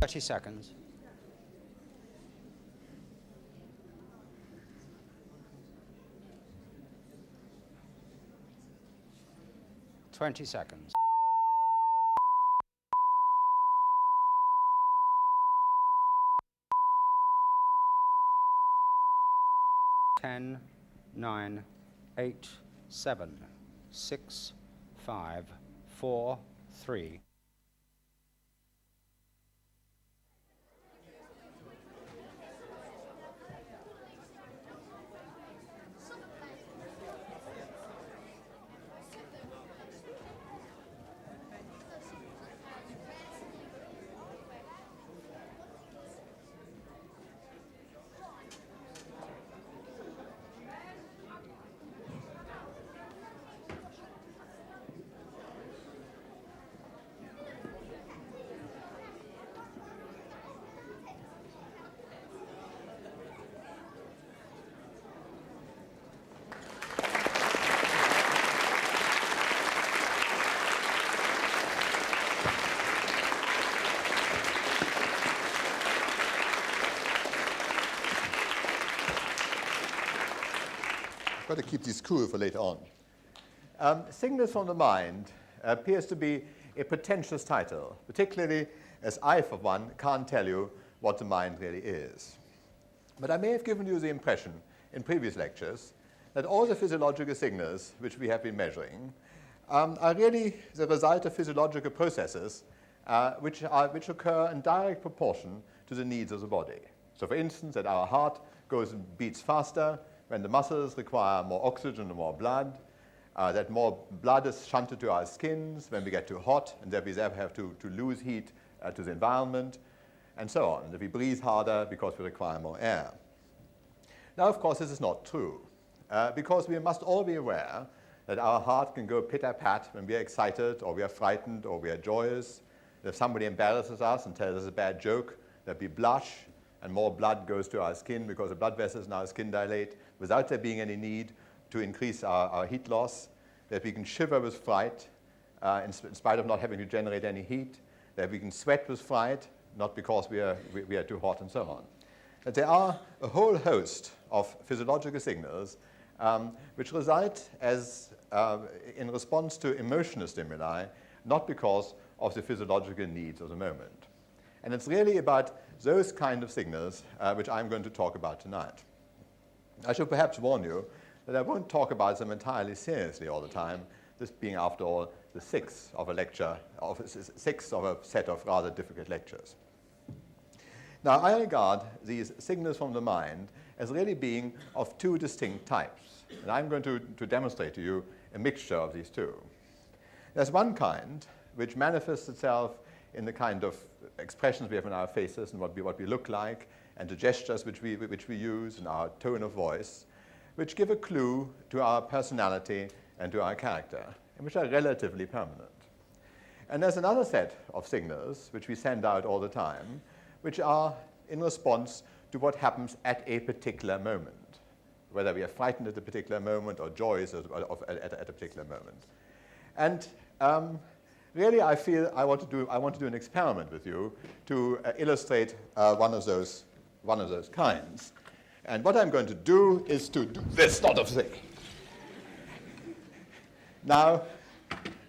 30 seconds. Twenty seconds. 10, 9, 8, 7, 6, 5, 4, 3. Got to keep these cool for later on. Signals from the mind appears to be a pretentious title, particularly as I, for one, can't tell you what the mind really is. But I may have given you the impression in previous lectures that all the physiological signals which we have been measuring are really the result of physiological processes which occur in direct proportion to the needs of the body. So for instance, that our heart goes and beats faster when the muscles require more oxygen and more blood, that more blood is shunted to our skins when we get too hot, and that we therefore have to lose heat to the environment, and so on. And that we breathe harder because we require more air. Now, of course, this is not true, because we must all be aware that our heart can go pit-a-pat when we are excited, or we are frightened, or we are joyous. If somebody embarrasses us and tells us a bad joke, that we blush, and more blood goes to our skin because the blood vessels in our skin dilate without there being any need to increase our heat loss, that we can shiver with fright in spite of not having to generate any heat, that we can sweat with fright, not because we are too hot, and so on. That there are a whole host of physiological signals which result as in response to emotional stimuli, not because of the physiological needs of the moment. And it's really about those kind of signals which I'm going to talk about tonight. I should perhaps warn you that I won't talk about them entirely seriously all the time, this being, after all, the sixth of a set of rather difficult lectures. Now, I regard these signals from the mind as really being of two distinct types, and I'm going to demonstrate to you a mixture of these two. There's one kind which manifests itself in the kind of expressions we have in our faces and what we look like, and the gestures which we use, and our tone of voice, which give a clue to our personality and to our character, and which are relatively permanent. And there's another set of signals which we send out all the time, which are in response to what happens at a particular moment, whether we are frightened at a particular moment or joyous at a particular moment. And really, I feel I want to do an experiment with you to illustrate one of those kinds. And what I'm going to do is to do this sort of thing. Now,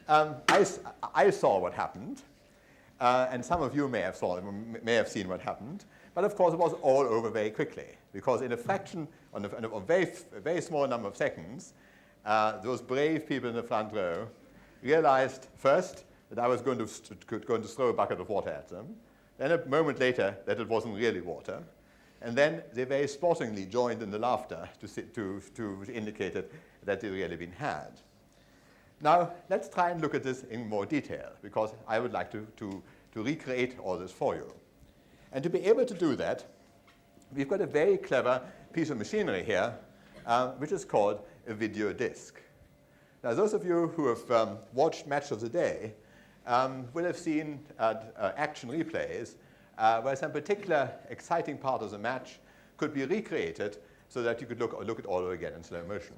I saw what happened, and some of you may have seen what happened. But of course, it was all over very quickly, because in a fraction of a very small number of seconds, those brave people in the front row realized first that I was going to throw a bucket of water at them, then a moment later that it wasn't really water, and then they very sportingly joined in the laughter to indicate that they really been had. Now, let's try and look at this in more detail, because I would like to recreate all this for you. And to be able to do that, we've got a very clever piece of machinery here, which is called a video disc. Now, those of you who have watched Match of the Day will have seen action replays where some particular exciting part of the match could be recreated so that you could look it all over again in slow motion.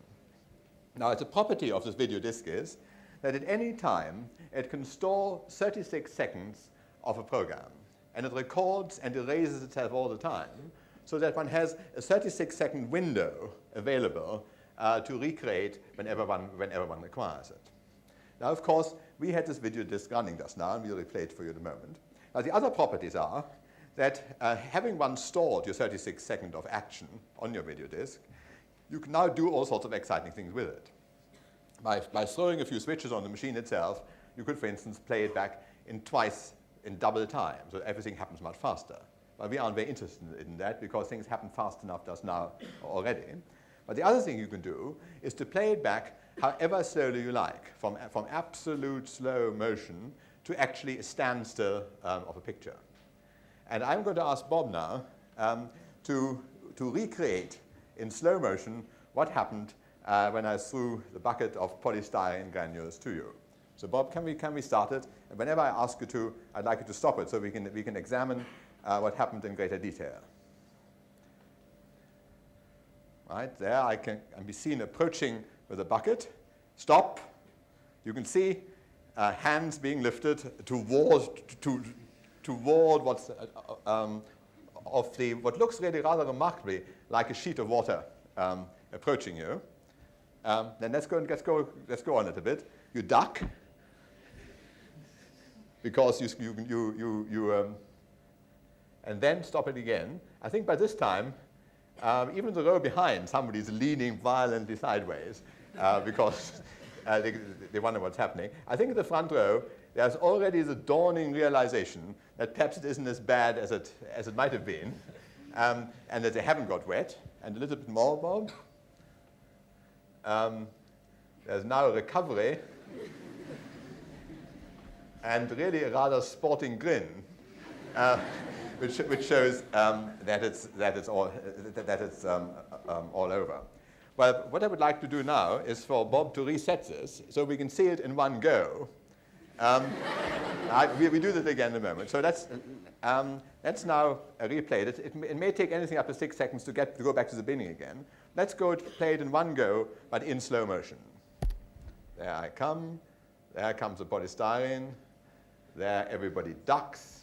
Now, the property of this video disc is that at any time it can store 36 seconds of a program. and it records and erases itself all the time, so that one has a 36-second window available to recreate whenever one requires it. Now, of course, we had this video disk running just now, and we'll replay it for you in a moment. Now, the other properties are that having one stored your 36 seconds of action on your video disk, you can now do all sorts of exciting things with it. By throwing a few switches on the machine itself, you could, for instance, play it back in double time, so everything happens much faster. But we aren't very interested in that because things happen fast enough just now already. But the other thing you can do is to play it back however slowly you like, from absolute slow motion to actually a standstill of a picture. And I'm going to ask Bob now to recreate in slow motion what happened when I threw the bucket of polystyrene granules to you. So Bob, can we start it? And whenever I ask you to, I'd like you to stop it so we can examine what happened in greater detail. Right there, I can be seen approaching with a bucket. Stop. You can see hands being lifted toward what's what looks really rather remarkably like a sheet of water approaching you. Then let's go on it a bit. You duck because you and then stop it again. I think by this time, even the row behind, somebody's leaning violently sideways because they wonder what's happening. I think in the front row, there's already the dawning realization that perhaps it isn't as bad as it might have been, and that they haven't got wet. And a little bit more, Bob. There's now a recovery, and really a rather sporting grin, which shows that it's all over. Well, what I would like to do now is for Bob to reset this so we can see it in one go. We do that again in a moment. So let's now replay it. It may take anything up to 6 seconds to go back to the beginning again. Let's go play it in one go, but in slow motion. There I come. There comes the polystyrene. There everybody ducks.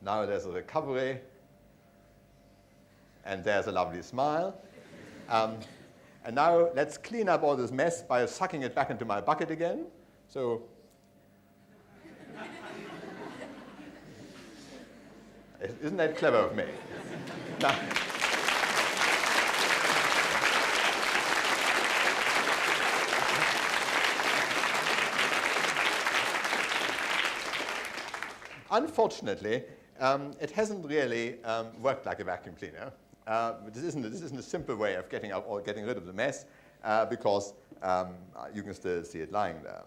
Now there's a recovery. And there's a lovely smile. And now let's clean up all this mess by sucking it back into my bucket again. So isn't that clever of me? Now, unfortunately, it hasn't really worked like a vacuum cleaner. This isn't a simple way of getting rid of the mess because you can still see it lying there.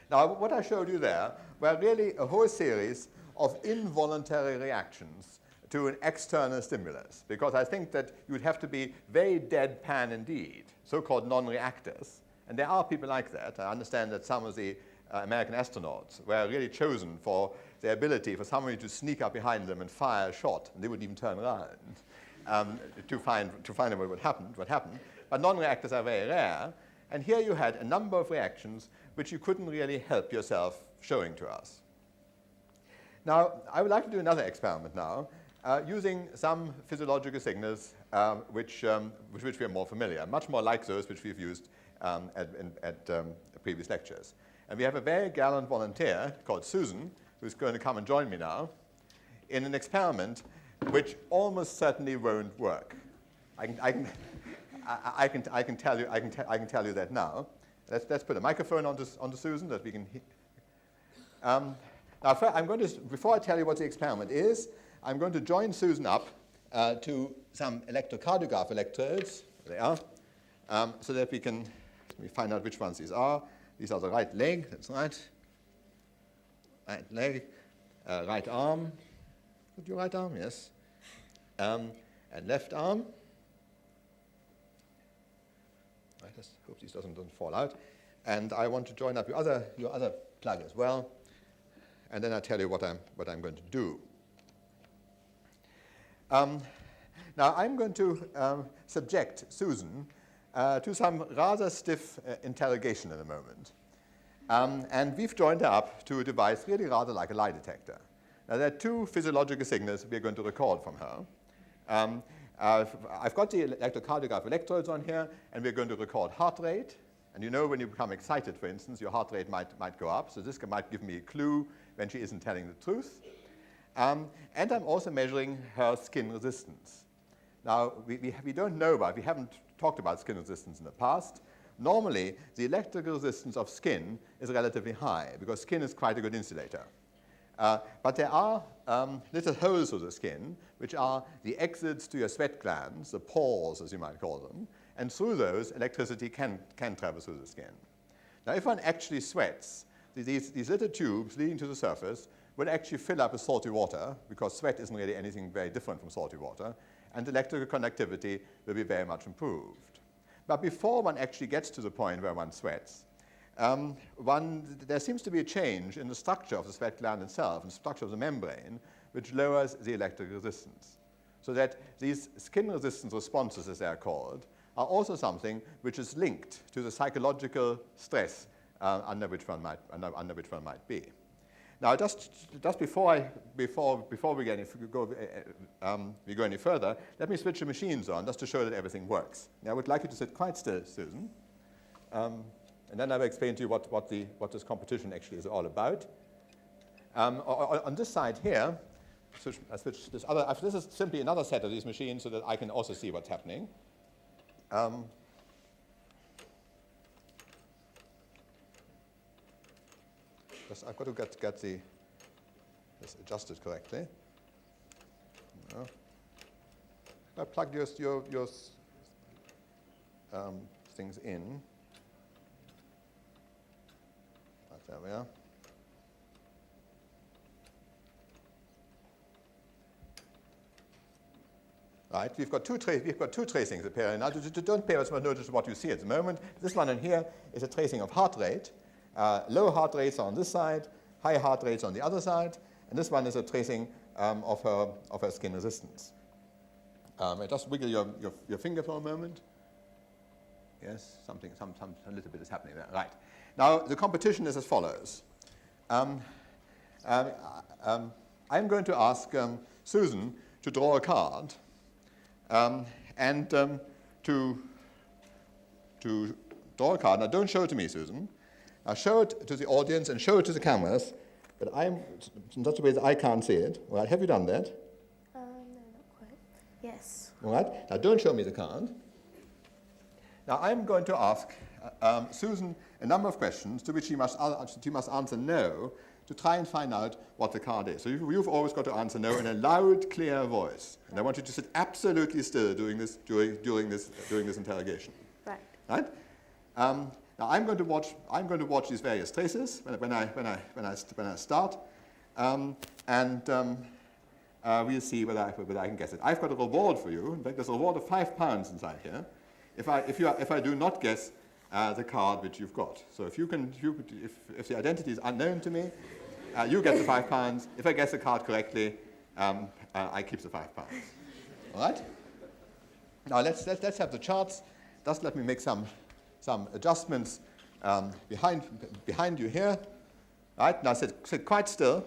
Now, what I showed you there were really a whole series of involuntary reactions to an external stimulus, because I think that you would have to be very deadpan indeed, so-called non-reactors. And there are people like that. I understand that some of the American astronauts were really chosen for their ability for somebody to sneak up behind them and fire a shot, and they wouldn't even turn around to find out what happened. But non-reactors are very rare, and here you had a number of reactions which you couldn't really help yourself showing to us. Now, I would like to do another experiment now, using some physiological signals with which we are more familiar, much more like those which we've used at previous lectures. And we have a very gallant volunteer called Susan, who's going to come and join me now in an experiment which almost certainly won't work. I can tell you that now. Let's put a microphone onto Susan that we can hear. Now, before I tell you what the experiment is, I'm going to join Susan up to some electrocardiograph electrodes. There they are, so that we can find out which ones these are. These are the right leg, that's right. Right leg, right arm. Good, your right arm, yes. And left arm. I just hope this doesn't fall out. And I want to join up your other plug as well. And then I'll tell you what I'm going to do. Now I'm going to subject Susan to some rather stiff interrogation in a moment. And we've joined up to a device really rather like a lie detector. Now, there are two physiological signals we're going to record from her. I've got the electrocardiograph electrodes on here, and we're going to record heart rate. And you know when you become excited, for instance, your heart rate might go up. So this might give me a clue when she isn't telling the truth. And I'm also measuring her skin resistance. Now, we don't know about, we haven't talked about skin resistance in the past. Normally, the electrical resistance of skin is relatively high because skin is quite a good insulator. But there are little holes through the skin, which are the exits to your sweat glands, the pores, as you might call them. And through those, electricity can travel through the skin. Now, if one actually sweats, these little tubes leading to the surface will actually fill up with salty water, because sweat isn't really anything very different from salty water, and electrical conductivity will be very much improved. But before one actually gets to the point where one sweats, there seems to be a change in the structure of the sweat gland itself, and the structure of the membrane, which lowers the electrical resistance. So that these skin resistance responses, as they are called, are also something which is linked to the psychological stress under which one might be. Now, just before we go any further, let me switch the machines on just to show that everything works. Now, I would like you to sit quite still, Susan, and then I will explain to you what this competition actually is all about. On this side here, I switch this other. This is simply another set of these machines so that I can also see what's happening. I've got to get this adjusted correctly. No. I plugged your things in. Right, there we are. Right, we've got two tracings appearing. Now, don't pay as much notice to what you see at the moment. This one in here is a tracing of heart rate. Low heart rates are on this side, high heart rates on the other side, and this one is a tracing of her skin resistance. Just wiggle your finger for a moment. Yes, a little bit is happening there. Right. Now, the competition is as follows. I'm going to ask Susan to draw a card and to draw a card. Now, don't show it to me, Susan. Now, show it to the audience and show it to the cameras, but I'm in such a way that I can't see it. All right, have you done that? No, not quite. Yes. All right. Now, don't show me the card. Now, I'm going to ask Susan a number of questions to which she must answer no to try and find out what the card is. So you've always got to answer no in a loud, clear voice. And I want you to sit absolutely still during this interrogation. Right. Right? Now I'm going to watch these various traces when I start, and we'll see whether I can guess it. I've got a reward for you. In fact, there's a reward of £5 inside here if I do not guess the card which you've got. So if the identity is unknown to me, you get the £5. If I guess the card correctly, I keep the £5. All right? Now let's have the charts. Just let me make some adjustments behind you here. All right, now sit quite still.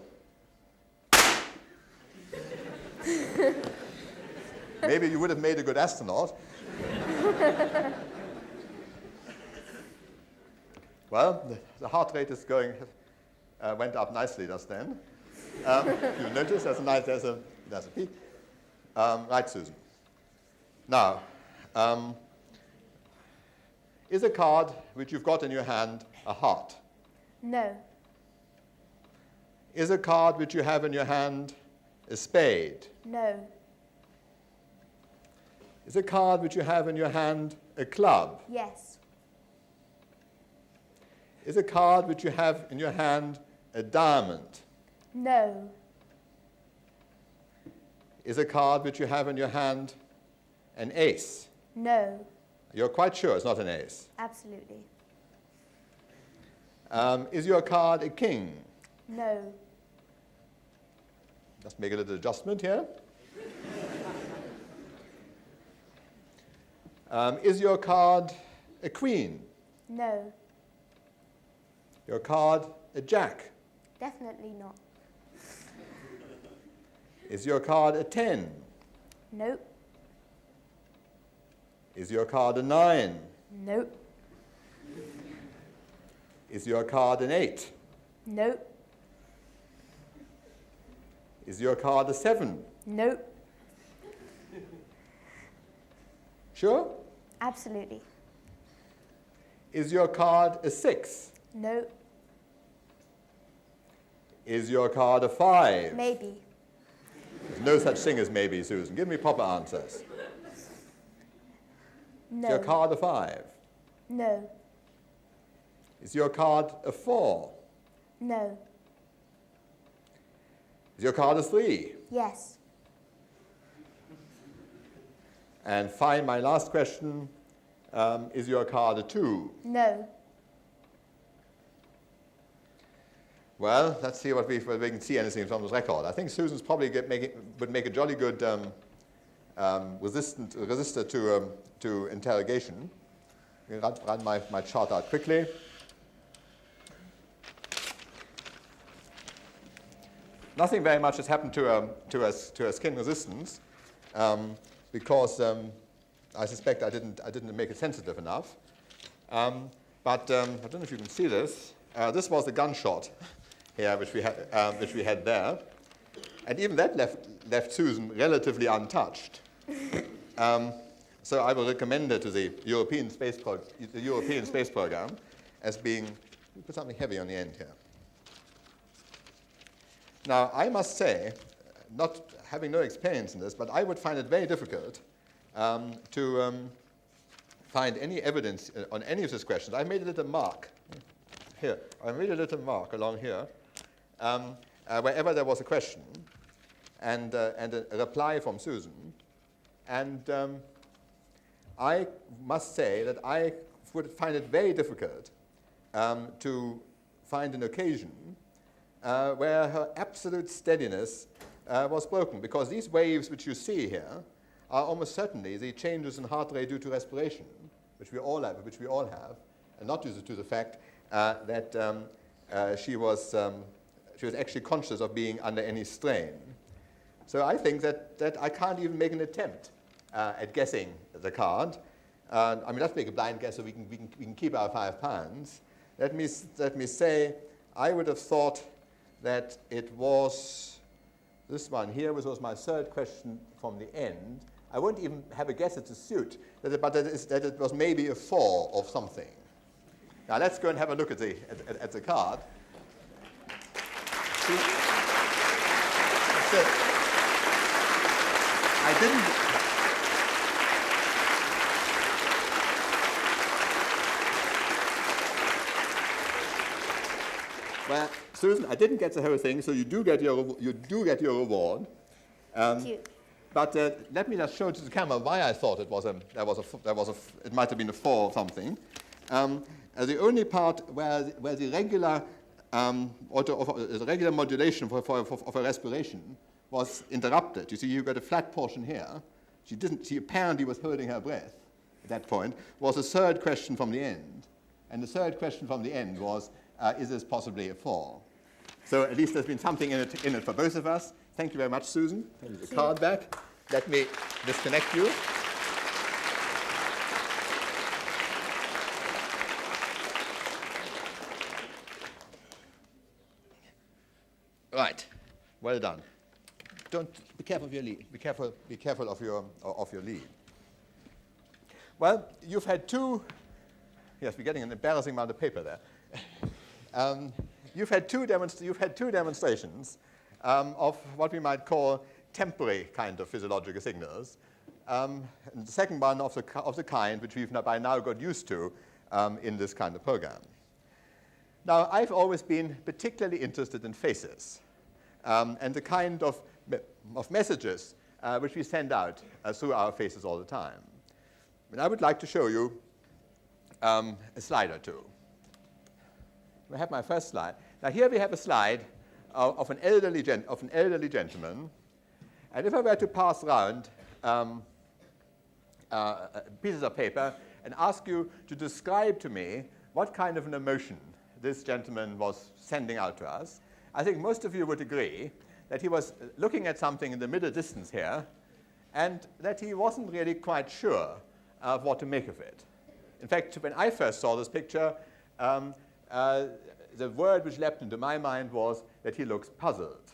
Maybe you would have made a good astronaut. Well, the heart rate is went up nicely just then. You notice there's a peak. Right, Susan. Now, is a card which you've got in your hand a heart? No. Is a card which you have in your hand a spade? No. Is a card which you have in your hand a club? Yes. Is a card which you have in your hand a diamond? No. Is a card which you have in your hand an ace? No. You're quite sure it's not an ace? Absolutely. Is your card a king? No. Just make a little adjustment here. Is your card a queen? No. your card a jack? Definitely not. Is your card a 10? Nope. Is your card a 9? Nope. Is your card an 8? Nope. Is your card a 7? Nope. Sure? Absolutely. Is your card a 6? Nope. Is your card a 5? Maybe. There's no such thing as maybe, Susan. Give me proper answers. No. Is your card a 5? No. Is your card a 4? No. Is your card a 3? Yes. And fine, my last question, is your card a 2? No. Well, let's see whether we can see anything from this record. I think Susan's probably would make a jolly good resistor to interrogation. I'm going to run my chart out quickly. Nothing very much has happened to a skin resistance because I suspect I didn't make it sensitive enough. But I don't know if you can see this. This was the gunshot here, which we had there, and even that left Susan relatively untouched. So I will recommend it to the European Space Program as being. We put something heavy on the end here. Now I must say, not having no experience in this, but I would find it very difficult to find any evidence on any of these questions. I made a little mark here. I made a little mark along here. Wherever there was a question and a reply from Susan. And I must say that I would find it very difficult to find an occasion where her absolute steadiness was broken, because these waves which you see here are almost certainly the changes in heart rate due to respiration, which we all have, and not due to the fact that she was actually conscious of being under any strain. So I think that I can't even make an attempt at guessing the card. I mean, let's make a blind guess so we can keep our £5. Let me say, I would have thought that it was this one here, which was my third question from the end. I won't even have a guess at the suit, but that it was maybe a 4 of something. Now let's go and have a look at the card. So, I didn't. Well, Susan, I didn't get the whole thing, so you do get your reward. Thank you. But let me just show to the camera why I thought it it might have been a 4 or something. The only part where the regular regular modulation of a respiration was interrupted. You see, you got a flat portion here. She apparently was holding her breath at that point. Was the third question from the end, and the third question from the end was, is this possibly a 4? So at least there's been something in it for both of us. Thank you very much, Susan. Take the card back. Let me disconnect you. Right. Well done. Don't be careful of your lead. Be careful of your lead. Well, you've had two. Yes, we're getting an embarrassing amount of paper there. You've had two demonstrations of what we might call temporary kind of physiological signals. And the second one of the kind which we've by now got used to in this kind of program. Now, I've always been particularly interested in faces and the kind of messages which we send out through our faces all the time. And I would like to show you a slide or two. I have my first slide. Now, here we have a slide of an elderly gentleman. And if I were to pass around pieces of paper and ask you to describe to me what kind of an emotion this gentleman was sending out to us, I think most of you would agree that he was looking at something in the middle distance here, and that he wasn't really quite sure of what to make of it. In fact, when I first saw this picture, the word which leapt into my mind was that he looks puzzled.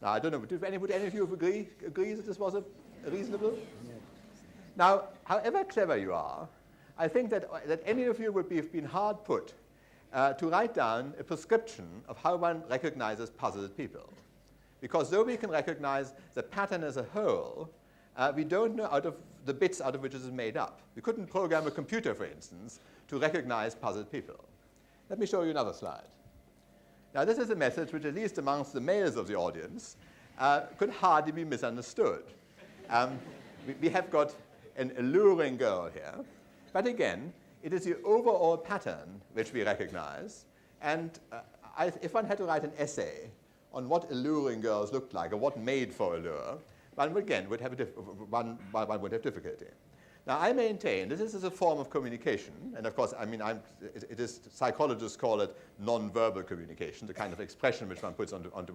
Now, I don't know, would any of you agree that this was a reasonable? Yeah. Now, however clever you are, I think that any of you would have been hard put to write down a prescription of how one recognizes puzzled people. Because though we can recognize the pattern as a whole, we don't know out of the bits out of which it is made up. We couldn't program a computer, for instance, to recognize puzzled people. Let me show you another slide. Now, this is a message which, at least amongst the males of the audience, could hardly be misunderstood. We have got an alluring girl here, but again, it is the overall pattern which we recognize. And if one had to write an essay on what alluring girls looked like or what made for allure, one would have difficulty. Now, I maintain that this is a form of communication, and of course, I mean, psychologists call it non-verbal communication, the kind of expression which one puts onto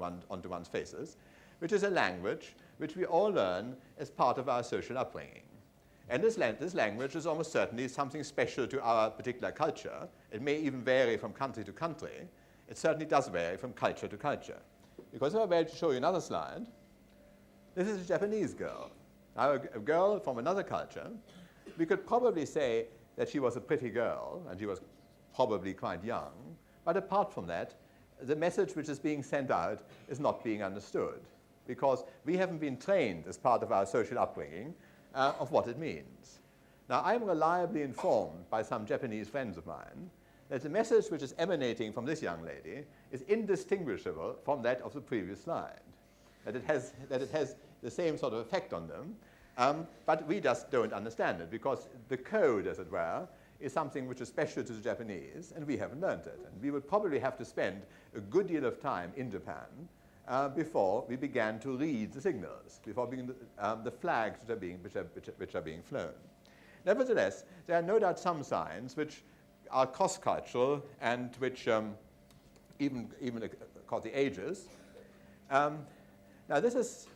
one's faces, which is a language which we all learn as part of our social upbringing. And this language is almost certainly something special to our particular culture. It may even vary from country to country. It certainly does vary from culture to culture. Because if I were to show you another slide, this is a Japanese girl. Now, a girl from another culture, we could probably say that she was a pretty girl, and she was probably quite young. But apart from that, the message which is being sent out is not being understood, because we haven't been trained as part of our social upbringing of what it means. Now, I'm reliably informed by some Japanese friends of mine that the message which is emanating from this young lady is indistinguishable from that of the previous slide, that it has the same sort of effect on them, but we just don't understand it, because the code, as it were, is something which is special to the Japanese, and we haven't learned it. And we would probably have to spend a good deal of time in Japan before we began to read the signals, before the flags which are being flown. Nevertheless, there are no doubt some signs which are cross-cultural and which even across the ages. Now, this is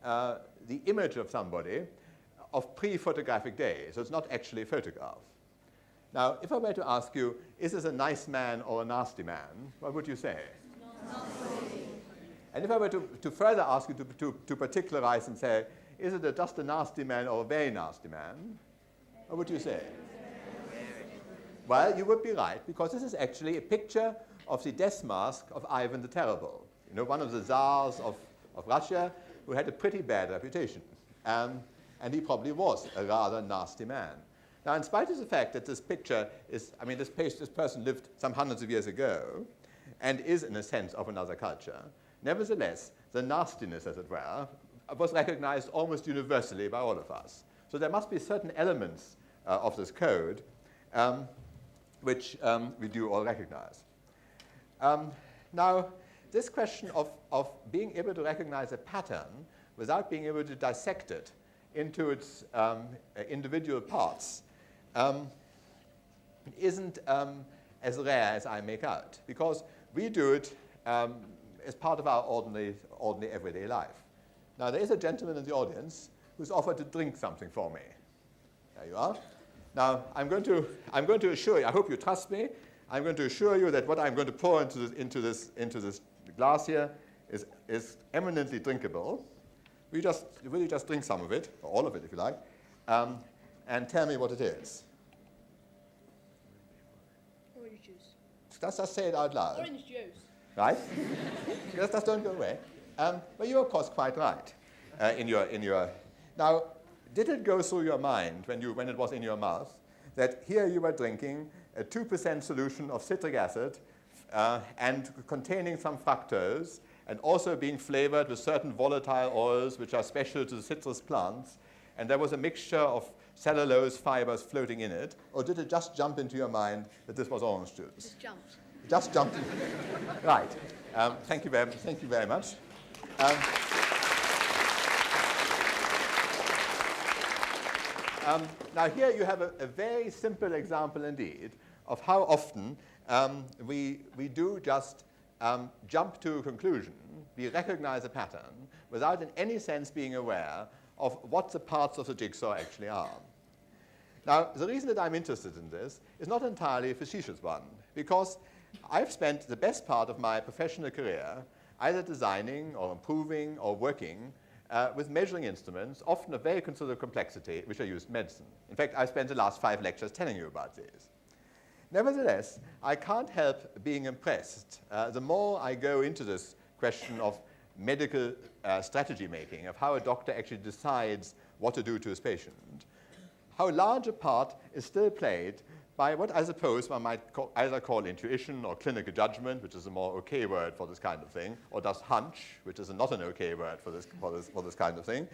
the image of somebody of pre-photographic days, so it's not actually a photograph. Now, if I were to ask you, is this a nice man or a nasty man, what would you say? Nasty. And if I were to further ask you to particularize and say, is it just a nasty man or a very nasty man, what would you say? Well, you would be right, because this is actually a picture of the death mask of Ivan the Terrible, one of the czars of Russia who had a pretty bad reputation. And he probably was a rather nasty man. Now, in spite of the fact that this picture is, I mean, this person lived some hundreds of years ago and is, in a sense, of another culture, nevertheless, the nastiness, as it were, was recognized almost universally by all of us. So there must be certain elements of this code which we do all recognize. Now, this question of being able to recognize a pattern without being able to dissect it into its individual parts isn't as rare as I make out, because we do it as part of our ordinary everyday life. Now, there is a gentleman in the audience who's offered to drink something for me. There you are. Now, I'm going to assure you, I hope you trust me, I'm going to assure you that what I'm going to pour into this glass here is eminently drinkable. Will you just drink some of it, or all of it if you like, and tell me what it is? Orange juice. Just say it out loud. Orange juice. Right? just don't go away. But you're, of course, quite right in your. Now, did it go through your mind when it was in your mouth that here you were drinking a 2% solution of citric acid and containing some fructose, and also being flavored with certain volatile oils which are special to the citrus plants, and there was a mixture of cellulose fibers floating in it? Or did it just jump into your mind that this was orange juice? Just jumped. It just jumped in. Right. Thank you very much. Now, here you have a very simple example indeed of how often we do just jump to a conclusion. We recognize a pattern without in any sense being aware of what the parts of the jigsaw actually are. Now, the reason that I'm interested in this is not entirely a facetious one, because I've spent the best part of my professional career either designing or improving or working with measuring instruments, often of very considerable complexity, which are used in medicine. In fact, I spent the last 5 lectures telling you about these. Nevertheless, I can't help being impressed the more I go into this question of medical strategy making, of how a doctor actually decides what to do to his patient, how large a part is still played by what I suppose one might either call intuition or clinical judgment, which is a more okay word for this kind of thing, or just hunch, which is not an okay word for this kind of thing.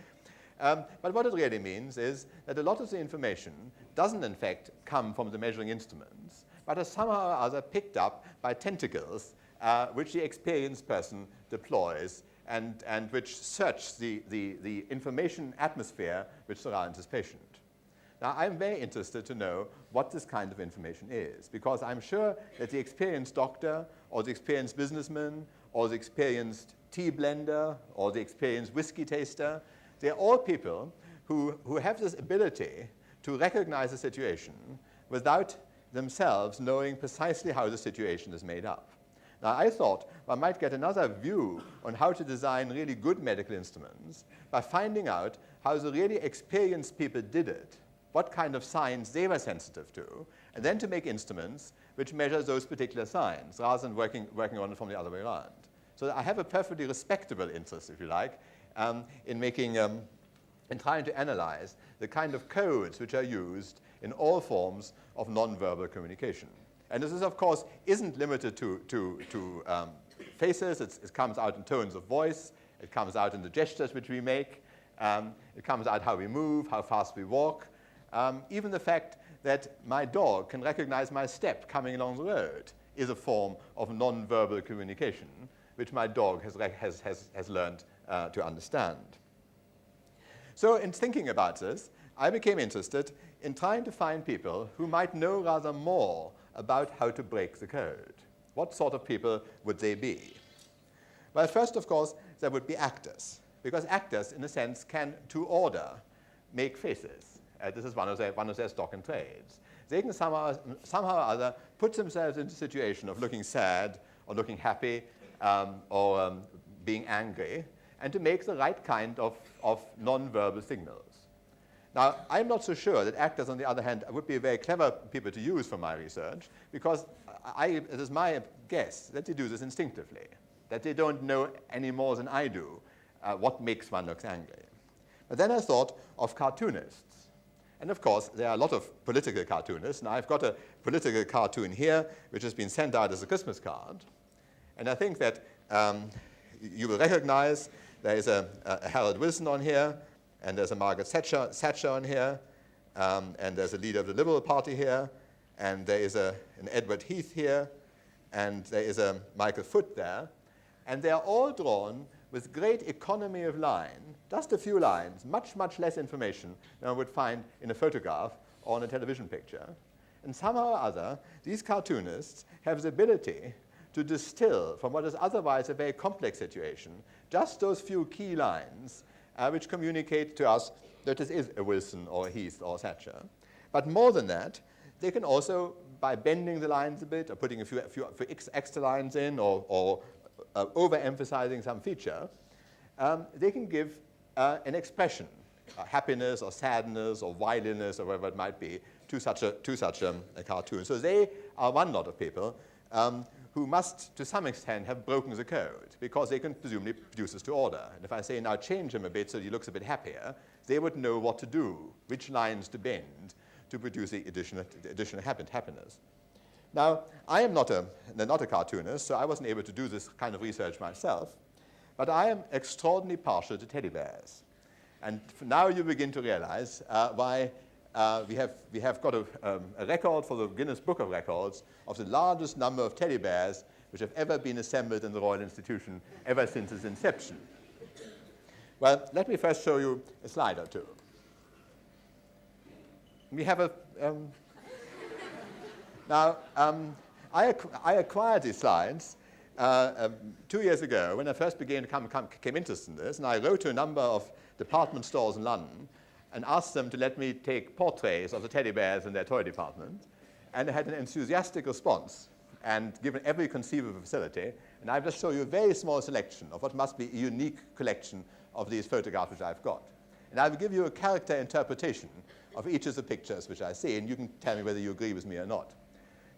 But what it really means is that a lot of the information doesn't in fact come from the measuring instruments, but is somehow or other picked up by tentacles which the experienced person deploys and which search the information atmosphere which surrounds his patient. Now, I'm very interested to know what this kind of information is, because I'm sure that the experienced doctor or the experienced businessman or the experienced tea blender or the experienced whiskey taster, they're all people who have this ability to recognize a situation without themselves knowing precisely how the situation is made up. Now, I thought one might get another view on how to design really good medical instruments by finding out how the really experienced people did it, what kind of signs they were sensitive to, and then to make instruments which measure those particular signs, rather than working on it from the other way around. So I have a perfectly respectable interest, if you like, in trying to analyze the kind of codes which are used in all forms of nonverbal communication. And this is, of course, isn't limited to faces. It comes out in tones of voice. It comes out in the gestures which we make. It comes out how we move, how fast we walk. Even the fact that my dog can recognize my step coming along the road is a form of nonverbal communication, which my dog has learned to understand. So in thinking about this, I became interested in trying to find people who might know rather more about how to break the code. What sort of people would they be? Well, first, of course, there would be actors, because actors, in a sense, can, to order, make faces. This is one of their stock and trades. They can somehow or other put themselves into a situation of looking sad or looking happy or being angry, and to make the right kind of non-verbal signals. Now, I'm not so sure that actors, on the other hand, would be very clever people to use for my research, because it is my guess that they do this instinctively, that they don't know any more than I do what makes one look angry. But then I thought of cartoonists. And of course, there are a lot of political cartoonists. Now, I've got a political cartoon here, which has been sent out as a Christmas card. And I think that you will recognize there is a Harold Wilson on here, and there's a Margaret Thatcher on here, and there's a leader of the Liberal Party here, and there is an Edward Heath here, and there is a Michael Foot there. And they are all drawn with great economy of line, just a few lines, much, much less information than one would find in a photograph or in a television picture. And somehow or other, these cartoonists have the ability to distill from what is otherwise a very complex situation just those few key lines which communicate to us that this is a Wilson or a Heath or a Thatcher. But more than that, they can also, by bending the lines a bit or putting a few extra lines in or overemphasizing some feature, they can give an expression, happiness or sadness or wiliness or whatever it might be, to such a cartoon. So they are one lot of people who must, to some extent, have broken the code, because they can presumably produce this to order. And if I say, now change him a bit so he looks a bit happier, they would know what to do, which lines to bend to produce the additional happiness. Now, I am not a cartoonist, so I wasn't able to do this kind of research myself, but I am extraordinarily partial to teddy bears. And now you begin to realize why we have got a record for the Guinness Book of Records of the largest number of teddy bears which have ever been assembled in the Royal Institution ever since its inception. Well, let me first show you a slide or two. We have a... now, I acquired these slides 2 years ago when I first became interested in this, and I wrote to a number of department stores in London and asked them to let me take portraits of the teddy bears in their toy department, and I had an enthusiastic response and given every conceivable facility. And I've just shown you a very small selection of what must be a unique collection of these photographs which I've got. And I will give you a character interpretation of each of the pictures which I see, and you can tell me whether you agree with me or not.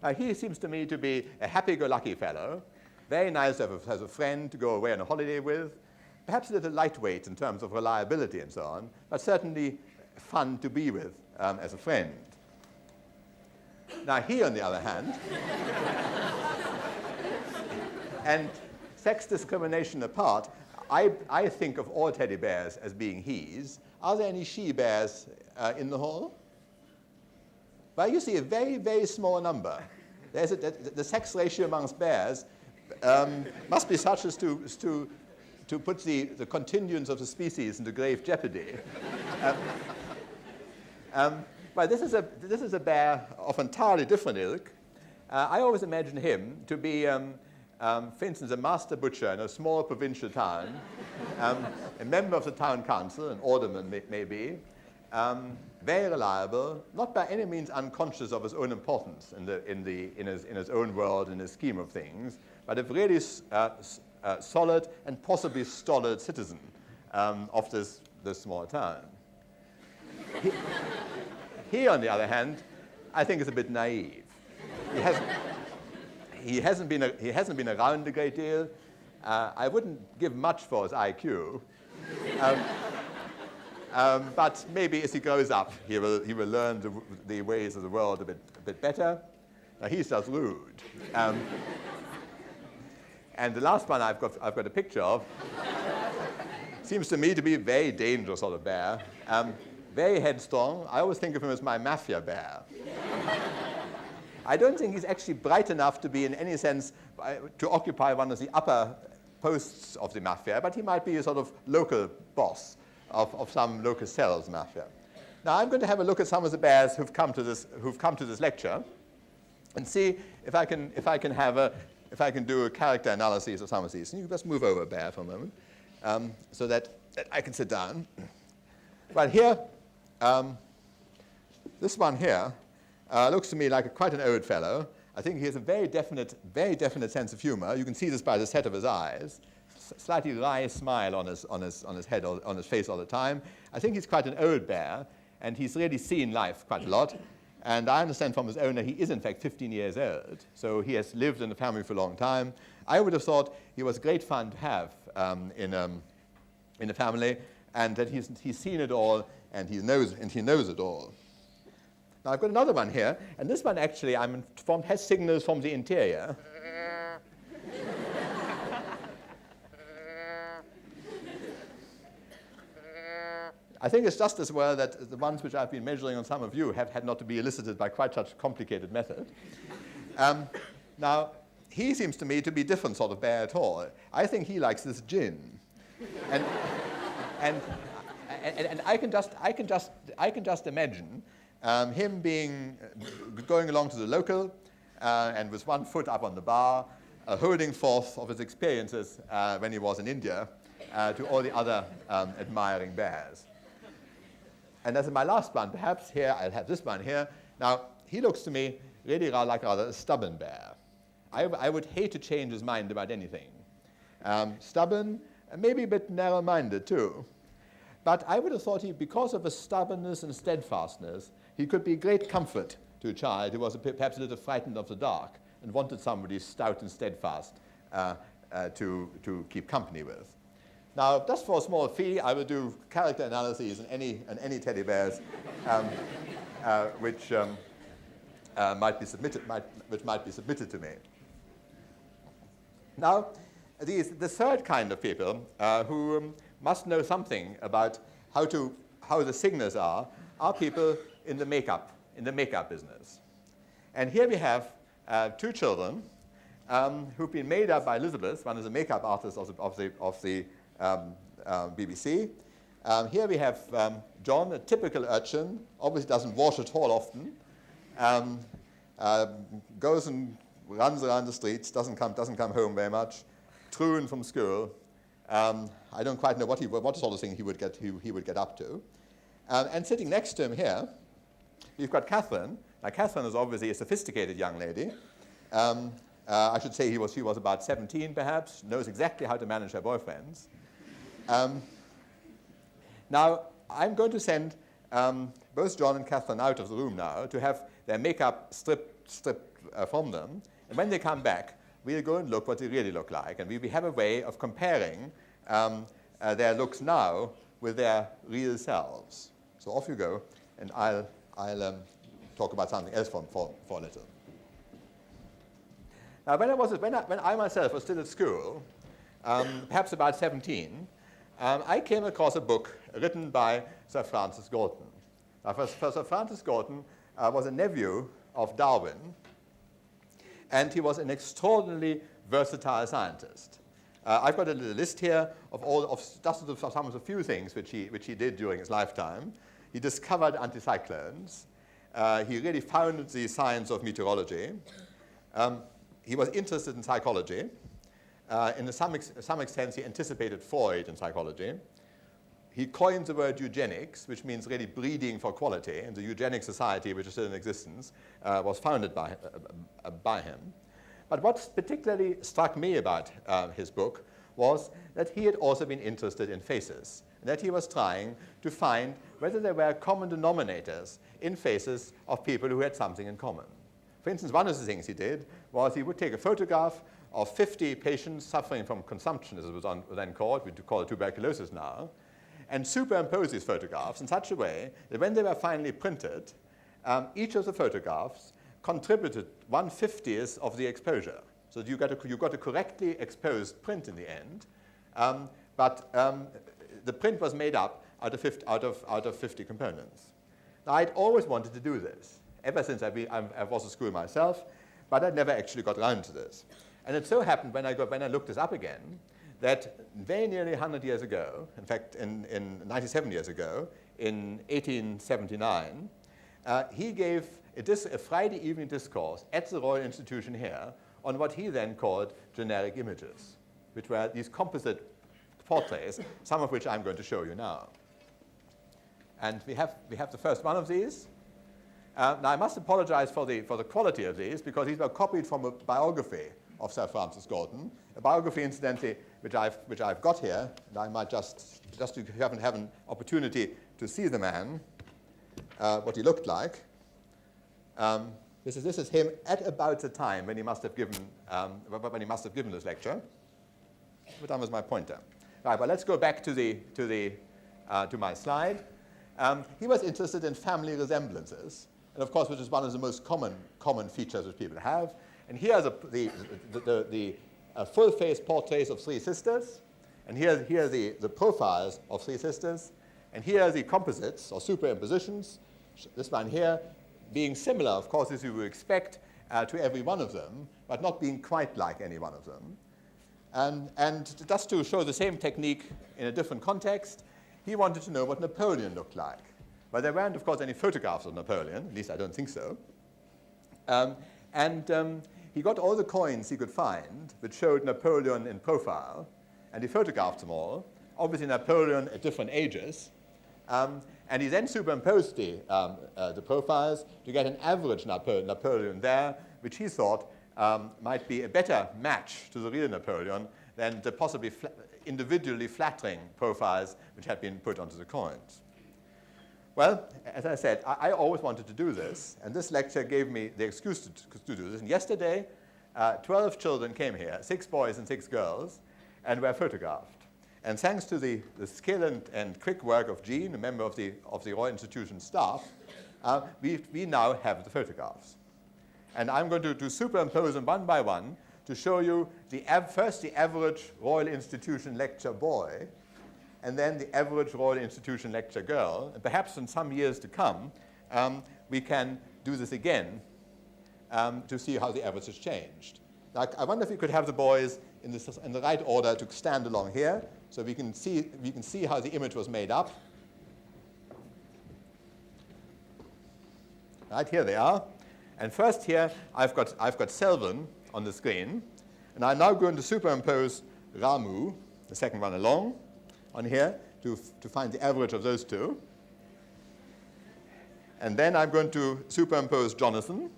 Now, he seems to me to be a happy-go-lucky fellow, very nice to have as a friend to go away on a holiday with, perhaps a little lightweight in terms of reliability and so on, but certainly fun to be with as a friend. Now, he, on the other hand, and sex discrimination apart, I think of all teddy bears as being he's. Are there any she bears in the hall? Well, you see a very, very small number. The sex ratio amongst bears must be such as to put the continuance of the species into grave jeopardy. But this is a bear of entirely different ilk. I always imagine him to be, for instance, a master butcher in a small provincial town, a member of the town council, an alderman maybe, very reliable, not by any means unconscious of his own importance in his own world, in his scheme of things, but a really solid and possibly stolid citizen of this small town. He, on the other hand, I think is a bit naive. He hasn't been around a great deal. I wouldn't give much for his IQ. But maybe as he grows up, he will learn the ways of the world a bit better. Now, he's just rude. And the last one I've got a picture of seems to me to be a very dangerous sort of bear. Very headstrong. I always think of him as my mafia bear. I don't think he's actually bright enough to be in any sense to occupy one of the upper posts of the mafia, but he might be a sort of local boss of some local cells mafia. Now, I'm going to have a look at some of the bears who've come to this lecture and see if I can do a character analysis of some of these. And you just move over, bear, for a moment, so that I can sit down. Well, here, this one here looks to me like quite an old fellow. I think he has a very definite sense of humor. You can see this by the set of his eyes. Slightly wry smile on his head, on his face all the time. I think he's quite an old bear, and he's really seen life quite a lot. And I understand from his owner he is in fact 15 years old, so he has lived in the family for a long time. I would have thought he was great fun to have in the family, and that he's seen it all and he knows it all. Now, I've got another one here, and this one actually I'm informed has signals from the interior. I think it's just as well that the ones which I've been measuring on some of you have had not to be elicited by quite such a complicated method. Now, he seems to me to be a different sort of bear at all. I think he likes this gin. And I can just imagine him going along to the local and with one foot up on the bar, holding forth of his experiences when he was in India to all the other admiring bears. And as in my last one, perhaps here, I'll have this one here. Now, he looks to me really like rather a stubborn bear. I would hate to change his mind about anything. Stubborn, and maybe a bit narrow-minded too. But I would have thought because of his stubbornness and steadfastness, he could be great comfort to a child who was perhaps a little frightened of the dark and wanted somebody stout and steadfast to keep company with. Now, just for a small fee, I will do character analyses on any teddy bears which might be submitted to me. Now, the third kind of people who must know something about how the signals are people in the makeup business. And here we have two children who've been made up by Elizabeth. One is a makeup artist of the BBC. Here we have John, a typical urchin, obviously doesn't wash at all often, goes and runs around the streets, doesn't come home very much. Truant from school. I don't quite know what sort of thing he would get up to. And sitting next to him here, we've got Catherine. Now, Catherine is obviously a sophisticated young lady. I should say she was about 17, perhaps, knows exactly how to manage her boyfriends. Now, I'm going to send both John and Catherine out of the room now to have their makeup stripped from them. And when they come back, we'll go and look what they really look like. And we have a way of comparing their looks now with their real selves. So off you go, and I'll talk about something else for a little. Now, when I myself was still at school, perhaps about 17, I came across a book written by Sir Francis Galton. Now, Sir Francis Galton was a nephew of Darwin, and he was an extraordinarily versatile scientist. I've got a little list here of some of the few things which he did during his lifetime. He discovered anticyclones. He really founded the science of meteorology. He was interested in psychology. In some extent, he anticipated Freud in psychology. He coined the word eugenics, which means really breeding for quality, and the eugenic society, which is still in existence, was founded by him. But what particularly struck me about his book was that he had also been interested in faces, and that he was trying to find whether there were common denominators in faces of people who had something in common. For instance, one of the things he did was he would take a photograph of 50 patients suffering from consumption, as it was then called, we call it tuberculosis now, and superimpose these photographs in such a way that when they were finally printed, each of the photographs contributed 1/50th of the exposure. So you got a correctly exposed print in the end, but the print was made up out of 50 components. Now, I'd always wanted to do this, ever since I was at school myself, but I never actually got around to this. And it so happened when I looked this up again, that very nearly 100 years ago, in fact, in 97 years ago, in 1879, he gave a Friday evening discourse at the Royal Institution here on what he then called generic images, which were these composite portraits, some of which I'm going to show you now. And we have the first one of these. Now, I must apologize for the quality of these, because these were copied from a biography of Sir Francis Galton, a biography, incidentally, which I've got here, and I might just to have an opportunity to see the man, what he looked like. This is him at about the time when he must have given this lecture. What time was my pointer? Right, but let's go back to my slide. He was interested in family resemblances, and of course, which is one of the most common features which people have. And here are the full-face portraits of three sisters, and here are the profiles of three sisters, and here are the composites or superimpositions. This one here being similar, of course, as you would expect to every one of them, but not being quite like any one of them. And just to show the same technique in a different context, he wanted to know what Napoleon looked like. But there weren't, of course, any photographs of Napoleon, at least I don't think so. He got all the coins he could find which showed Napoleon in profile, and he photographed them all, obviously Napoleon at different ages. And he then superimposed the profiles to get an average Napoleon there, which he thought might be a better match to the real Napoleon than the possibly individually flattering profiles which had been put onto the coins. Well, as I said, I always wanted to do this, and this lecture gave me the excuse to do this. And yesterday, 12 children came here, 6 boys and 6 girls, and were photographed. And thanks to the skill and quick work of Jean, a member of the Royal Institution staff, we now have the photographs. And I'm going to superimpose them one by one to show you first the average Royal Institution lecture boy, and then the average Royal Institution lecture girl. And perhaps in some years to come, we can do this again to see how the average has changed. Like, I wonder if we could have the boys in the right order to stand along here, so we can see how the image was made up. Right, here they are. And first here, I've got Selvin on the screen. And I'm now going to superimpose Ramu, the second one along, on here to find the average of those two. And then I'm going to superimpose Jonathan.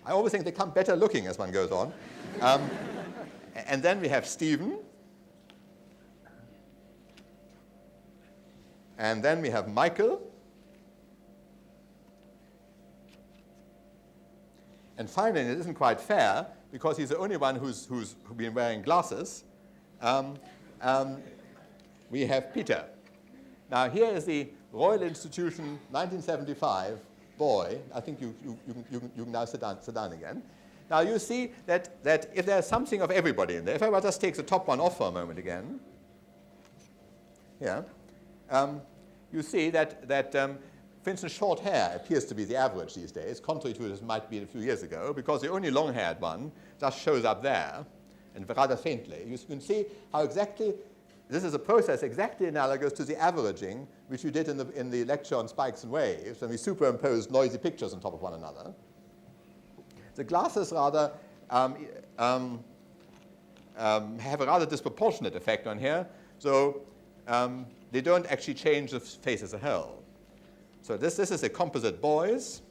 I always think they come better looking as one goes on. And then we have Stephen. And then we have Michael. And finally, it isn't quite fair, because he's the only one who's been wearing glasses, we have Peter. Now, here is the Royal Institution 1975 boy. I think you can now sit down again. Now, you see that if there's something of everybody in there, if I just take the top one off for a moment again, here, you see that for instance, short hair appears to be the average these days, contrary to as it might be a few years ago, because the only long-haired one just shows up there, and rather faintly. You can see how exactly, this is a process exactly analogous to the averaging, which we did in the lecture on spikes and waves, when we superimposed noisy pictures on top of one another. The glasses rather have a rather disproportionate effect on here, so they don't actually change the face as a whole. So this is the composite boys.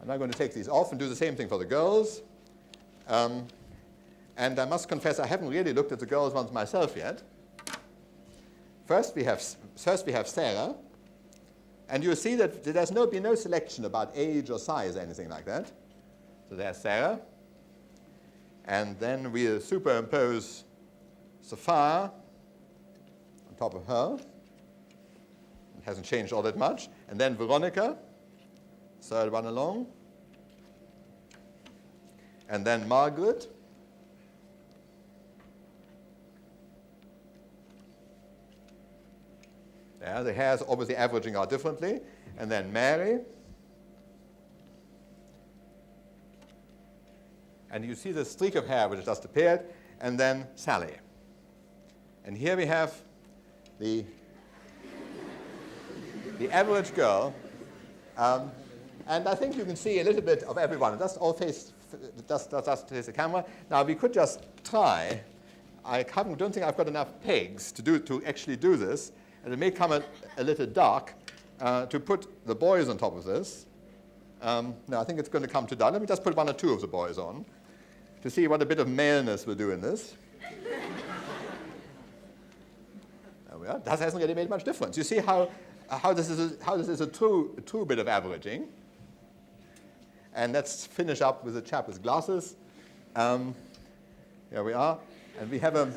I'm now going to take these off and do the same thing for the girls. And I must confess, I haven't really looked at the girls' ones myself yet. First we have Sarah. And you'll see that there's been no selection about age or size or anything like that. So there's Sarah. And then we'll superimpose Sapphire on top of her. It hasn't changed all that much. And then Veronica, third one along. And then Margaret. Yeah, the hairs obviously averaging out differently. And then Mary. And you see the streak of hair which has just appeared. And then Sally. And here we have the average girl. And I think you can see a little bit of everyone. Just all face the camera. Now, we could just try. I don't think I've got enough pegs to actually do this. And it may come a little dark to put the boys on top of this. No, I think it's going to come too dark. Let me just put one or two of the boys on to see what a bit of maleness will do in this. There we are. That hasn't really made much difference. You see how this is a true bit of averaging. And let's finish up with a chap with glasses. Here we are. And we have a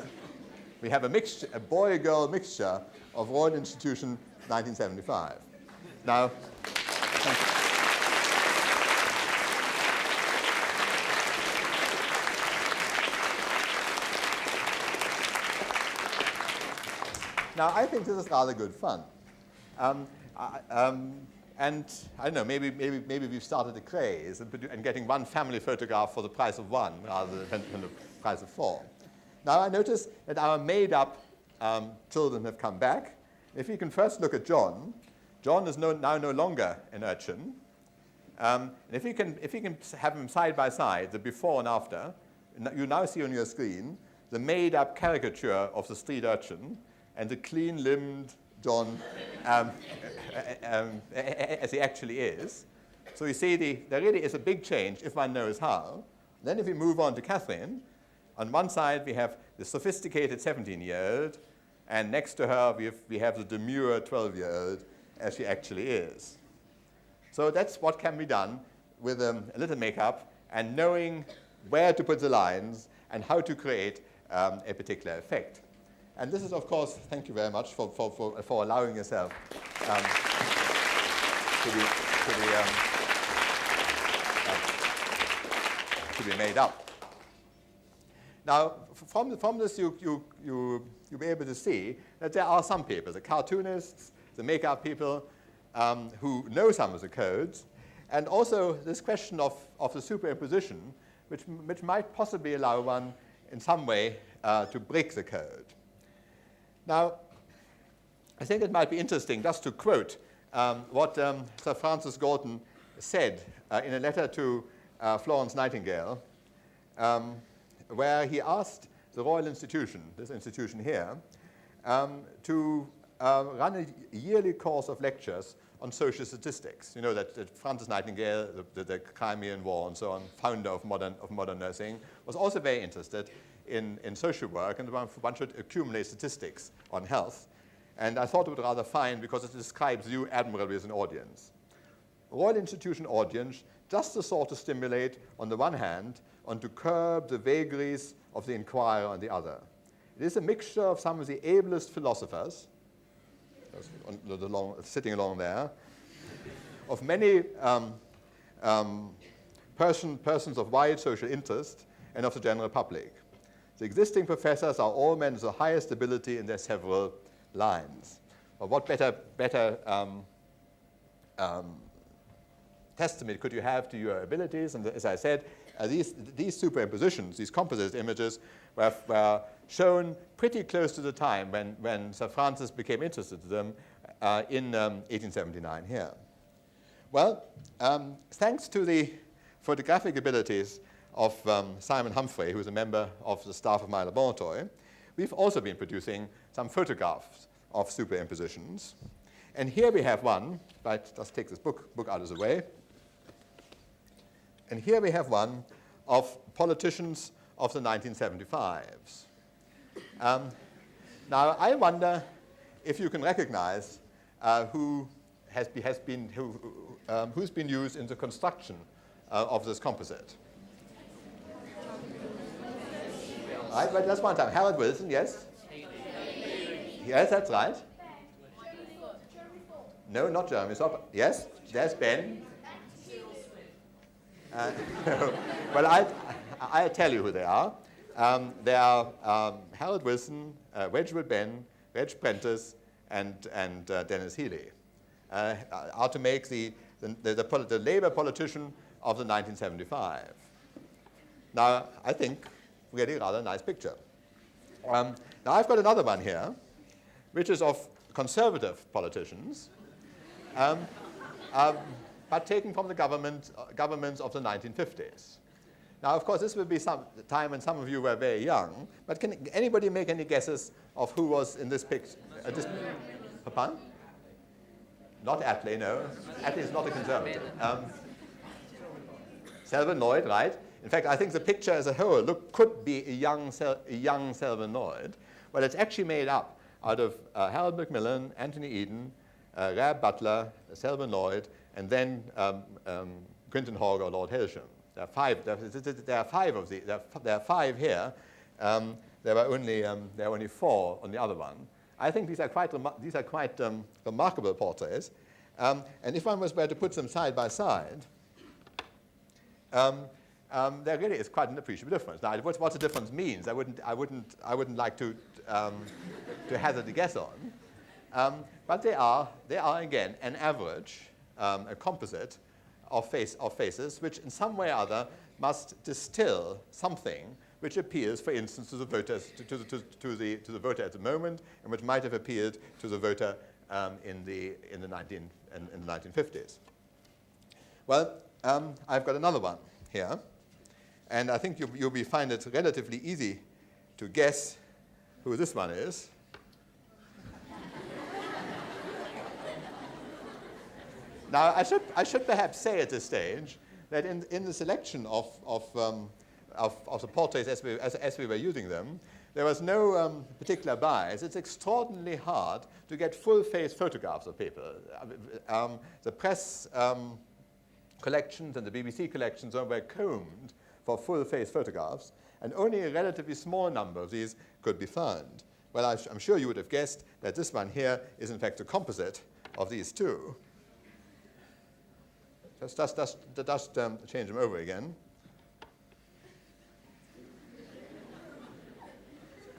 mixture, a boy-girl mixture of Royal Institution 1975. Now, thank you. Now, I think this is rather good fun. And I don't know, maybe we've started a craze and getting one family photograph for the price of one rather than the price of four. Now, I notice that our made-up children have come back. If we can first look at John, John is now no longer an urchin. And if we can have them side by side, the before and after, you now see on your screen the made-up caricature of the street urchin and the clean-limbed John as he actually is. So you see there really is a big change if one knows how. Then if we move on to Catherine, on one side we have the sophisticated 17-year-old, and next to her we have the demure 12-year-old as she actually is. So that's what can be done with a little makeup and knowing where to put the lines and how to create a particular effect. And this is, of course, thank you very much for allowing yourself to be made up. Now, from this, you'll be able to see that there are some people, the cartoonists, the makeup people, who know some of the codes, and also this question of the superimposition, which might possibly allow one in some way to break the code. Now, I think it might be interesting just to quote what Sir Francis Galton said in a letter to Florence Nightingale, where he asked the Royal Institution, this institution here, to run a yearly course of lectures on social statistics. You know that Frances Nightingale, the Crimean War and so on, founder of modern nursing, was also very interested in social work and one should accumulate statistics on health. And I thought it would rather fine because it describes you admirably as an audience. Royal Institution audience, just the sort to stimulate, on the one hand, and to curb the vagaries of the inquirer on the other. It is a mixture of some of the ablest philosophers, sitting along there, of many persons of wide social interest, and of the general public. The existing professors are all men of the highest ability in their several lines. Well, what better testament could you have to your abilities? And as I said, these superimpositions, these composite images, were shown pretty close to the time when Sir Francis became interested in them in 1879 here. Well, thanks to the photographic abilities of Simon Humphrey, who is a member of the staff of my laboratory, we've also been producing some photographs of superimpositions. And here we have one, right, let's take this book out of the way. And here we have one of politicians of the 1975s. Now, I wonder if you can recognize who's been used in the construction of this composite. Right, but that's one time. Harold Wilson, yes? Yes, that's right. No, not Jeremy Sopper. Yes, there's Ben. Well, I'll tell you who they are. They are Harold Wilson, Wedgwood Ben, Reg Prentice, and Dennis Healy. Are to make the Labour politician of the 1975. Now, I think really rather nice picture. Now, I've got another one here, which is of conservative politicians, but taken from the governments of the 1950s. Now, of course, this will be some time when some of you were very young, but can anybody make any guesses of who was in this picture? Pardon? Not Attlee, no. Attlee is not a conservative. Selwyn Lloyd, right? In fact, I think the picture as a whole could be a young Selwyn Lloyd. Well, it's actually made up out of Harold Macmillan, Anthony Eden, Rab Butler, Selwyn Lloyd, and then Quinton Hogg or Lord Hailsham. There are five of these. There are five here. There are only four on the other one. I think these are quite remarkable portraits. And if one was to put them side by side, there really is quite an appreciable difference. Now, what the difference means, I wouldn't like to hazard a guess on. But they are again an average, a composite of faces, which in some way or other must distill something which appeals, for instance, to the voter to the voter at the moment, and which might have appeared to the voter in the 1950s. Well, I've got another one here, and I think you'll find it relatively easy to guess who this one is. Now, I should perhaps say at this stage that in the selection of the portraits as we were using them, there was no particular bias. It's extraordinarily hard to get full-face photographs of people. The press collections and the BBC collections were combed for full-face photographs, and only a relatively small number of these could be found. Well, I'm sure you would have guessed that this one here is in fact a composite of these two. Just change them over again.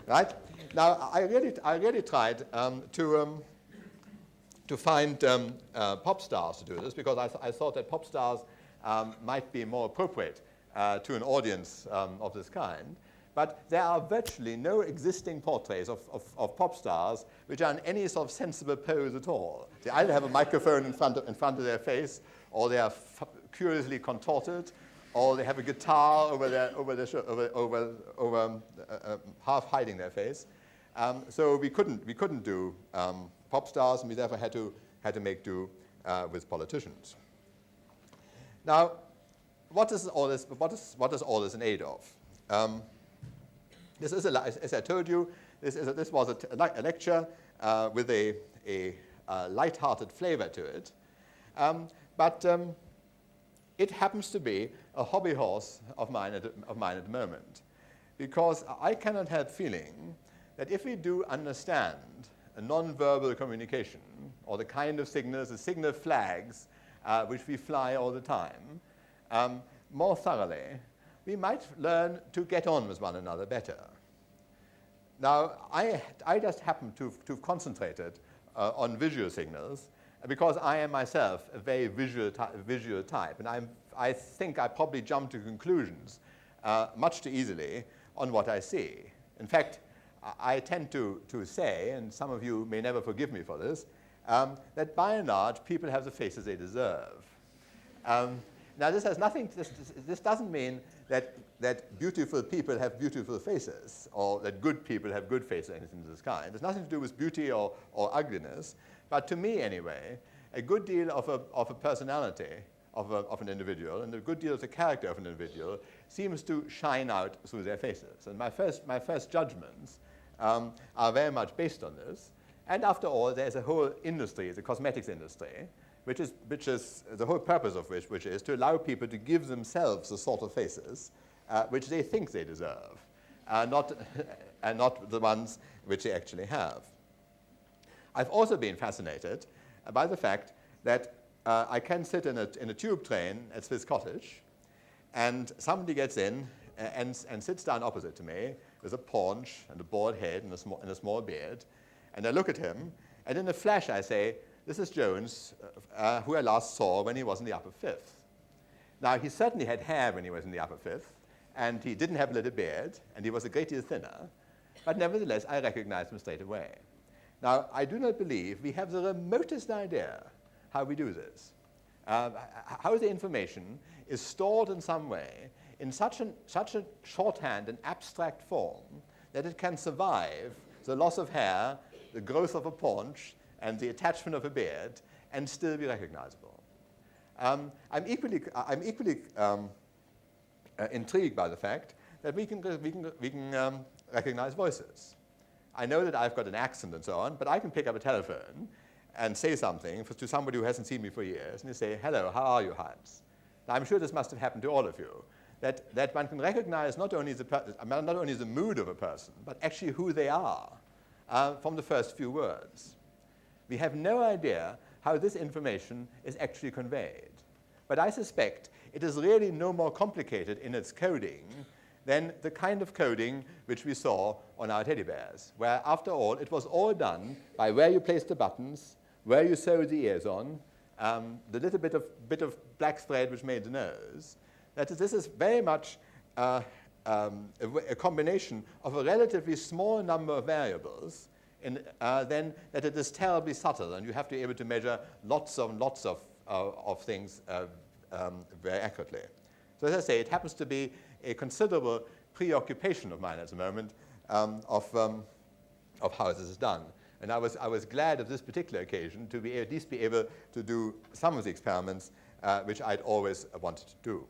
Right? Now, I really tried to find pop stars to do this, because I thought that pop stars might be more appropriate to an audience of this kind. But there are virtually no existing portraits of pop stars which are in any sort of sensible pose at all. They either have a microphone in front of their face, or they are curiously contorted, or they have a guitar half hiding their face. So we couldn't do pop stars, and we therefore had to make do with politicians. Now, what does all this in aid of? This is, as I told you, this was a lecture with a light-hearted flavor to it, but it happens to be a hobby horse of mine at the moment, because I cannot help feeling that if we do understand a non-verbal communication, or the kind of signals, the signal flags which we fly all the time, more thoroughly, we might learn to get on with one another better. Now, I just happen to have concentrated on visual signals because I am myself a very visual type, and I think I probably jump to conclusions much too easily on what I see. In fact, I tend to say, and some of you may never forgive me for this, that by and large, people have the faces they deserve. Now, this has nothing. This doesn't mean that beautiful people have beautiful faces, or that good people have good faces, or anything of this kind. It has nothing to do with beauty or ugliness. But to me, anyway, a good deal of a personality of an individual and a good deal of the character of an individual seems to shine out through their faces. And my first judgments are very much based on this. And after all, there's a whole industry, the cosmetics industry, which is the whole purpose of which is to allow people to give themselves the sort of faces which they think they deserve, and not the ones which they actually have. I've also been fascinated by the fact that I can sit in a tube train at Swiss Cottage, and somebody gets in and sits down opposite to me with a paunch and a bald head and a small beard, and I look at him, and in a flash I say, "This is Jones, who I last saw when he was in the upper fifth." Now, he certainly had hair when he was in the upper fifth, and he didn't have a little beard, and he was a great deal thinner, but nevertheless, I recognized him straight away. Now, I do not believe we have the remotest idea how we do this, how the information is stored in some way in such a shorthand and abstract form that it can survive the loss of hair, the growth of a paunch, and the attachment of a beard, and still be recognizable. I'm equally intrigued by the fact that we can recognize voices. I know that I've got an accent and so on, but I can pick up a telephone and say something to somebody who hasn't seen me for years, and you say, "Hello, how are you, Heinz?" Now, I'm sure this must have happened to all of you, that one can recognize not only the mood of a person, but actually who they are from the first few words. We have no idea how this information is actually conveyed. But I suspect it is really no more complicated in its coding than the kind of coding which we saw on our teddy bears, where, after all, it was all done by where you placed the buttons, where you sewed the ears on, the little bit of black thread which made the nose. That is, this is very much a combination of a relatively small number of variables, then that it is terribly subtle, and you have to be able to measure lots of things very accurately. So as I say, it happens to be a considerable preoccupation of mine at the moment of how this is done. And I was glad of this particular occasion to be at least be able to do some of the experiments which I'd always wanted to do.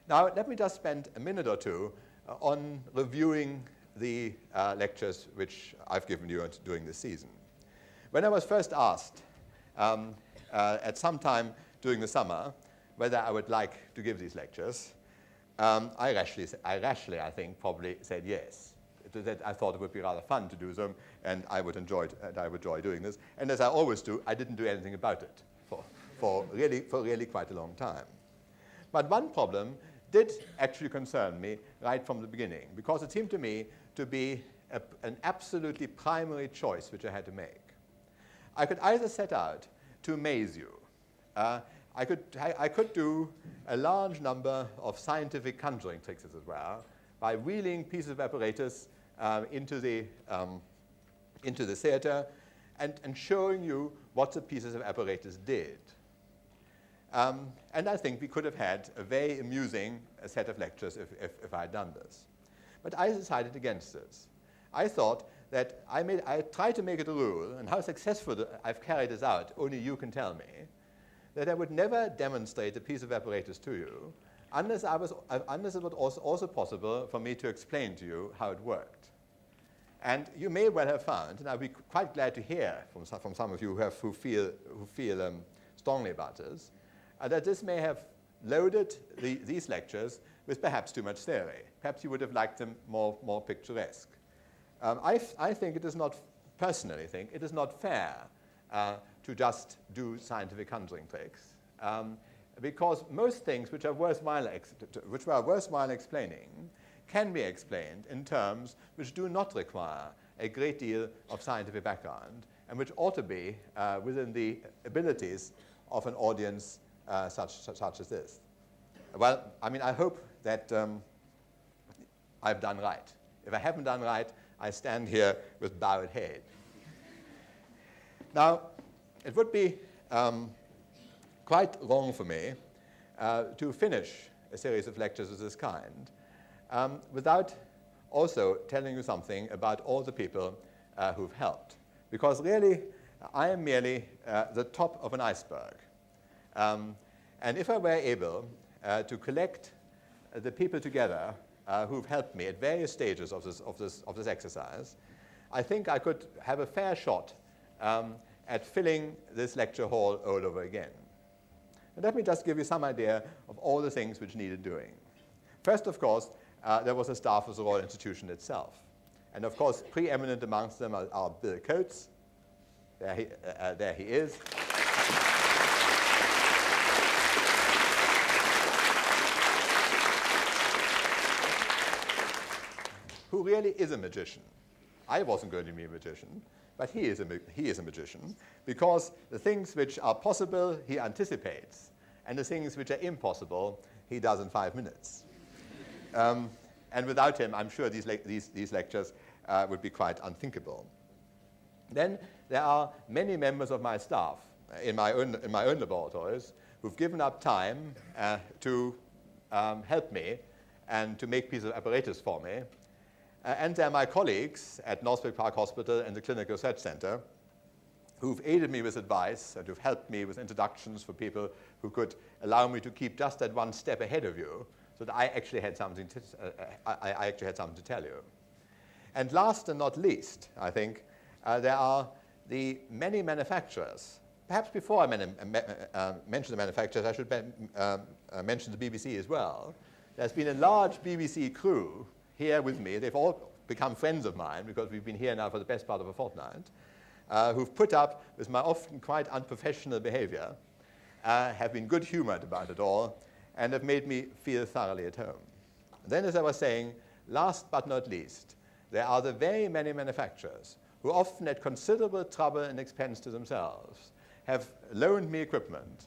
Now, let me just spend a minute or two on reviewing the lectures which I've given you during this season. When I was first asked at some time during the summer whether I would like to give these lectures, I rashly, I think, probably said yes. That I thought it would be rather fun to do them, and I would enjoy doing this. And as I always do, I didn't do anything about it for really quite a long time. But one problem did actually concern me right from the beginning, because it seemed to me to be an absolutely primary choice which I had to make. I could either set out to amaze you. I could do a large number of scientific conjuring tricks, as it were, by wheeling pieces of apparatus into the theater and showing you what the pieces of apparatus did. And I think we could have had a very amusing set of lectures if I had done this. But I decided against this. I thought that I tried to make it a rule, and how successful I've carried this out, only you can tell me, that I would never demonstrate a piece of apparatus to you unless it was also possible for me to explain to you how it worked. And you may well have found, and I'll be quite glad to hear from some of you who feel strongly about this, that this may have loaded these lectures with perhaps too much theory. Perhaps you would have liked them more picturesque. I think it is not, personally think, it is not fair to just do scientific conjuring tricks, because most things which are worthwhile explaining can be explained in terms which do not require a great deal of scientific background and which ought to be within the abilities of an audience such as this. Well, I mean, I hope that I've done right. If I haven't done right, I stand here with bowed head. Now, it would be quite wrong for me to finish a series of lectures of this kind without also telling you something about all the people who've helped. Because really, I am merely the top of an iceberg. And if I were able to collect the people together who've helped me at various stages of this exercise, I think I could have a fair shot at filling this lecture hall all over again. And let me just give you some idea of all the things which needed doing. First, of course, there was the staff of the Royal Institution itself. And of course, preeminent amongst them are Bill Coates. There he is. Who really is a magician. I wasn't going to be a magician, but he is a magician, because the things which are possible, he anticipates, and the things which are impossible, he does in 5 minutes. And without him, I'm sure these lectures would be quite unthinkable. Then there are many members of my staff in my own laboratories who've given up time to help me and to make pieces of apparatus for me. And there are my colleagues at Northwick Park Hospital and the Clinical Research Center who've aided me with advice and who've helped me with introductions for people who could allow me to keep just that one step ahead of you, so that I actually had something to tell you. And last and not least, I think, there are the many manufacturers. Perhaps before I mention the manufacturers, I should mention the BBC as well. There's been a large BBC crew here with me. They've all become friends of mine because we've been here now for the best part of a fortnight, who've put up with my often quite unprofessional behavior, have been good-humored about it all, and have made me feel thoroughly at home. Then, as I was saying, last but not least, there are the very many manufacturers who often at considerable trouble and expense to themselves have loaned me equipment,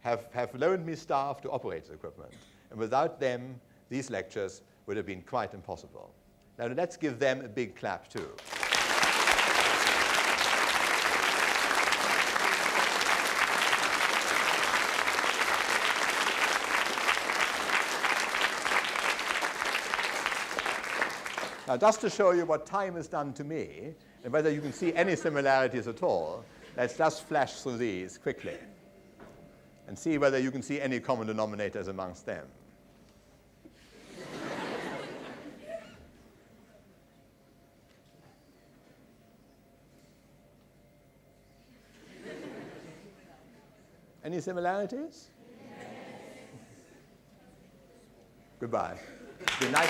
have loaned me staff to operate the equipment. And without them, these lectures would have been quite impossible. Now, let's give them a big clap, too. Now, just to show you what time has done to me, and whether you can see any similarities at all, let's just flash through these quickly and see whether you can see any common denominators amongst them. Any similarities? Yes. Goodbye. Good night.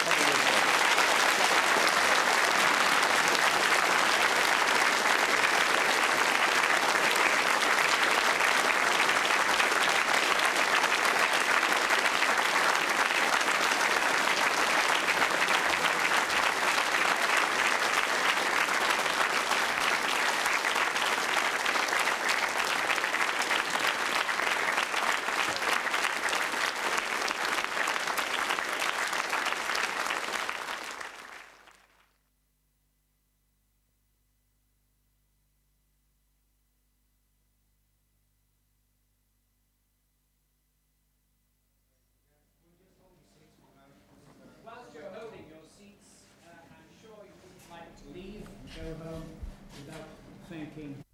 leave and go home without thanking